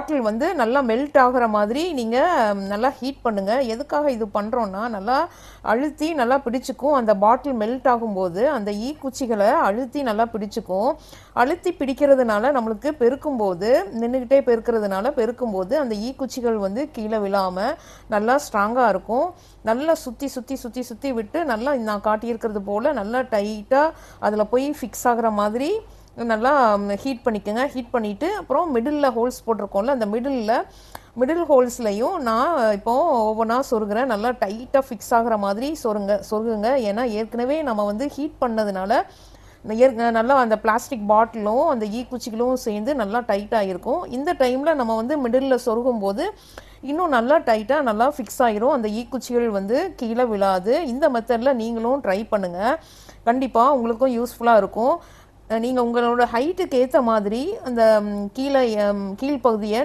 பாட்டில் வந்து நல்லா மெல்ட் ஆகிற மாதிரி நீங்கள் நல்லா ஹீட் பண்ணுங்கள். எதுக்காக இது பண்ணுறோன்னா, நல்லா அழுத்தி நல்லா பிடிச்சிக்கும். அந்த பாட்டில் மெல்ட் ஆகும்போது அந்த ஈக்குச்சிகளை அழுத்தி நல்லா பிடிச்சிக்கும். அழுத்தி பிடிக்கிறதுனால நம்மளுக்கு பெருக்கும்போது, நின்றுக்கிட்டே பெருக்கும்போது அந்த ஈக்குச்சிகள் வந்து கீழே விழாமல் நல்லா ஸ்ட்ராங்காக இருக்கும். நல்லா சுற்றி சுற்றி சுற்றி சுற்றி விட்டு நல்லா நான் காட்டியிருக்கிறது போல் நல்லா டைட்டாக அதில் போய் ஃபிக்ஸ் ஆகிற மாதிரி நல்லா ஹீட் பண்ணிக்கோங்க. ஹீட் பண்ணிவிட்டு அப்புறம் மிடில் ஹோல்ஸ் போட்டிருக்கோம்ல, அந்த மிடில் ஹோல்ஸ்லையும் நான் இப்போது ஒவ்வொன்றா சொருகிறேன். நல்லா டைட்டாக ஃபிக்ஸ் ஆகிற மாதிரி சொருகுங்க. ஏன்னா ஏற்கனவே நம்ம வந்து ஹீட் பண்ணதுனால நல்லா அந்த பிளாஸ்டிக் பாட்டிலும் அந்த ஈக்குச்சிகளும் சேர்ந்து நல்லா டைட்டாக இருக்கும். இந்த டைமில் நம்ம வந்து மிடில் சொருகும் போது இன்னும் நல்லா டைட்டாக நல்லா ஃபிக்ஸ் ஆகிரும். அந்த ஈக்குச்சிகள் வந்து கீழே விழாது. இந்த மெத்தடில் நீங்களும் ட்ரை பண்ணுங்கள். கண்டிப்பாக உங்களுக்கும் யூஸ்ஃபுல்லாக இருக்கும். நீங்கள் உங்களோட ஹைட்டுக்கு ஏற்ற மாதிரி அந்த கீழ்ப்பகுதியை